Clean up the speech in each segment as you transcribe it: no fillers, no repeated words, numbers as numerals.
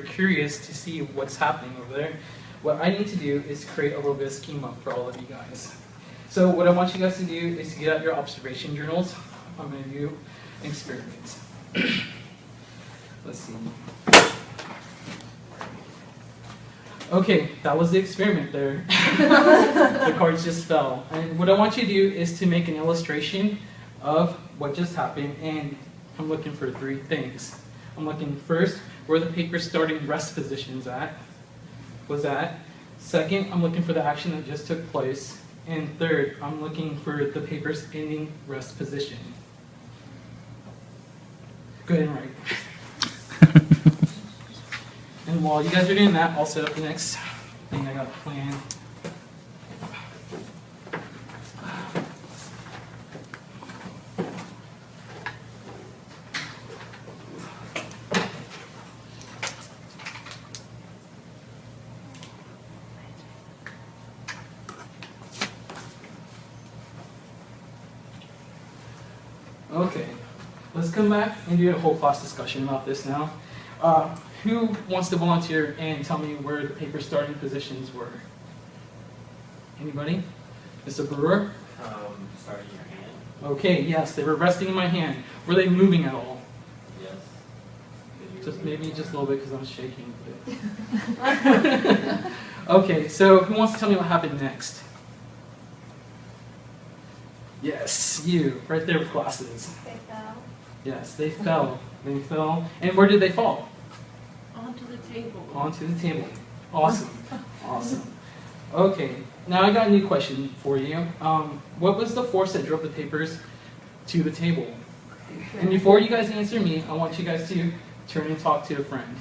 curious to see what's happening over there, what I need to do is create a little bit of schema for all of you guys. So what I want you guys to do is to get out your observation journals. I'm going to do an experiment. Let's see. Okay, that was the experiment there. The cards just fell. And what I want you to do is to make an illustration of what just happened, and I'm looking for three things. I'm looking first where the paper's starting rest positions was at. Second, I'm looking for the action that just took place. And third, I'm looking for the paper's ending rest position. Go ahead and write. And while you guys are doing that, I'll set up the next thing I got planned. Okay, let's come back and do a whole class discussion about this now. Who wants to volunteer and tell me where the paper starting positions were? Anybody? Mr. Brewer? Starting your hand. Okay, yes, they were resting in my hand. Were they moving at all? Yes. Just maybe just a little bit because I'm shaking. Okay, so who wants to tell me what happened next? Yes, you, right there with glasses. They fell. Yes, they fell. They fell. And where did they fall? Onto the table. Onto the table. Awesome. Awesome. Okay, now I got a new question for you. What was the force that drove the papers to the table? And before you guys answer me, I want you guys to turn and talk to a friend.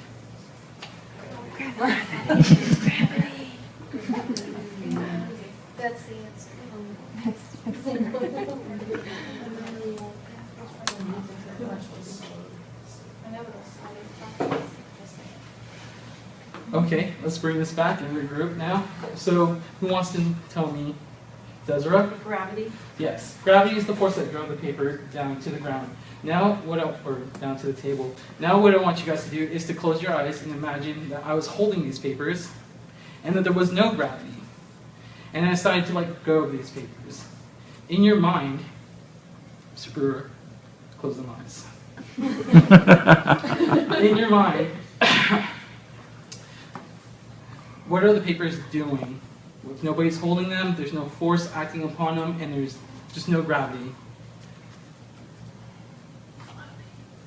Gravity. That's the answer. Okay, let's bring this back in the group now. So, who wants to tell me? Desiree? Gravity. Yes, gravity is the force that drove the paper down to the ground. Now, or down to the table. Now, what I want you guys to do is to close your eyes and imagine that I was holding these papers, and that there was no gravity, and I decided to let go of these papers. In your mind, Mr. Brewer, close them eyes. In your mind, what are the papers doing? If nobody's holding them, there's no force acting upon them, and there's just no gravity.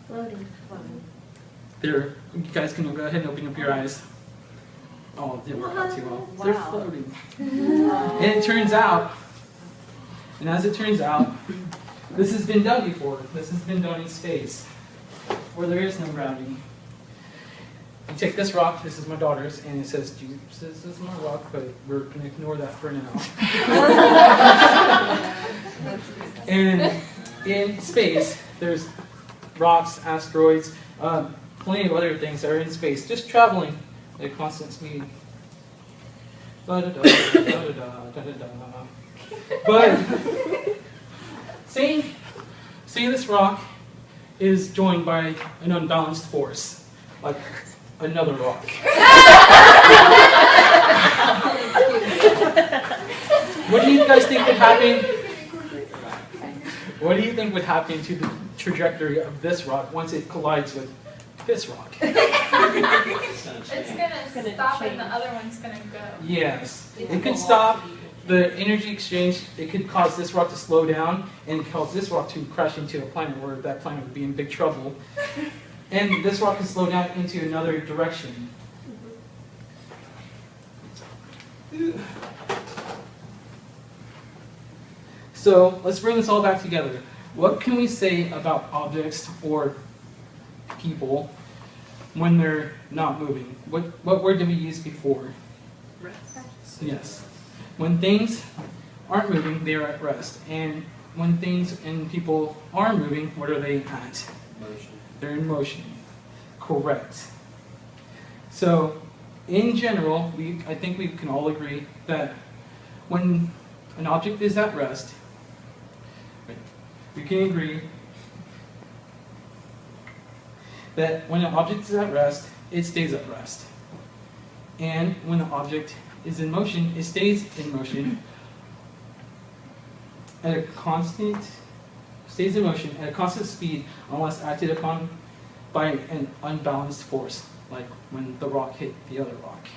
Floating. There, you guys can go ahead and open up your eyes. Oh, it didn't work out too well. Wow. They're floating. And it turns out, and as it turns out, this has been done before. This has been done in space, where there is no gravity. You take this rock, this is my daughter's, and it says, this is my rock, but we're going to ignore that for now. And in space, there's rocks, asteroids, plenty of other things that are in space, just traveling at a constant speed. But say this rock is joined by an unbalanced force, like another rock. What do you guys think would happen? What do you think would happen to the trajectory of this rock once it collides with this rock? It's gonna stop and the other one's gonna go. Yes. It could stop the energy exchange. It could cause this rock to slow down and cause this rock to crash into a planet where that planet would be in big trouble. And this rock can slow down into another direction. So let's bring this all back together. What can we say about objects or people when they're not moving? What word did we use before? Rest. Yes. When things aren't moving, they are at rest. And when things and people are moving, what are they at? Motion. They're in motion. Correct. So, in general, I think we can all agree that when an object is at rest, we can agree that when an object is at rest, it stays at rest. And when the object is in motion, it stays in motion at a constant speed unless acted upon by an unbalanced force, like when the rock hit the other rock.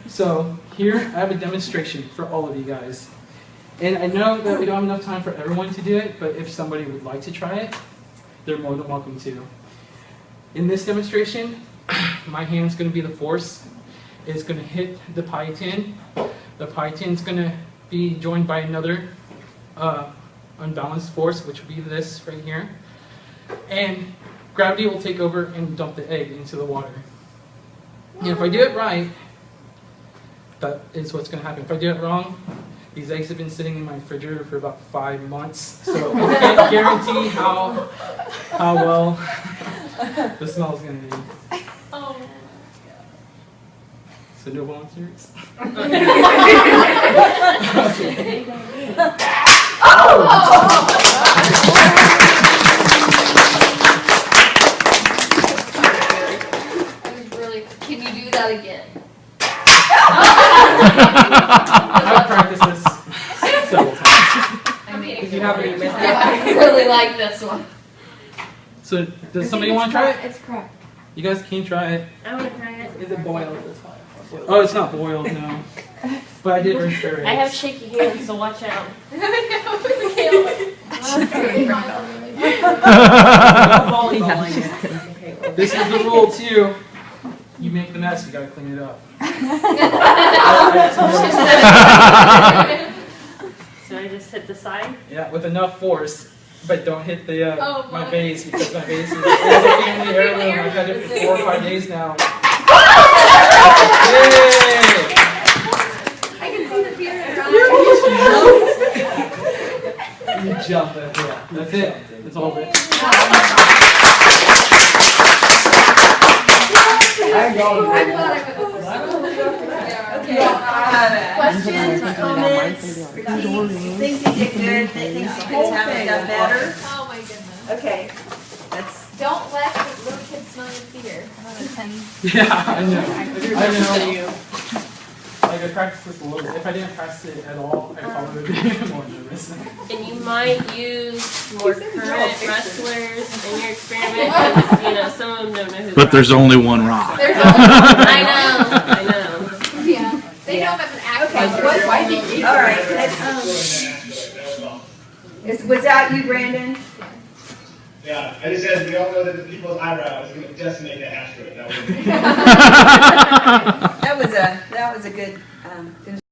So here I have a demonstration for all of you guys. And I know that we don't have enough time for everyone to do it, but if somebody would like to try it, they're more than welcome to. In this demonstration, my hand's going to be the force. It's going to hit the pie tin. The pie tin's going to be joined by another unbalanced force, which would be this right here. And gravity will take over and dump the egg into the water. And if I do it right, that is what's going to happen. If I do it wrong, these eggs have been sitting in my refrigerator for about 5 months, so I can't guarantee how well the smell is going to be. Oh. So no volunteers? Can you do that again? I've practiced this several times. I mean, If you have any with I really like this one. So does somebody want to try it? It's cracked. You guys can try it. I want to try it. Is it boiled this time? Oh, it's not boiled, no. But I did rinse their eggs. I have shaky hands, so watch out. This is the rule too. You make the mess, you gotta clean it up. So I just hit the side. Yeah, with enough force, but don't hit the Oh, my boy. vase because my vase is a family heirloom. I've had it for 4 or 5 days now. Yay! I can see the fear in her eyes. You jump it. Yeah, that's it. That's all of it. I'm going. I'm glad I went with this. Questions, comments, critiques, things you did good, things you could have done better? Oh my goodness. Okay, that's, Don't let the little kids smell your fear. Yeah, I know. I know. Like I practiced this a little bit. If I didn't practice it at all, I probably would be more nervous. And you might use more current wrestlers in your experiment because, some of them don't know who But there's only one rock. There's I know. yeah. They don't have an okay, actual. why did you? All right, was that you, Brandon? Yeah, I just said we all know that the people's eyebrows are going to decimate the asteroid. That was That was a good,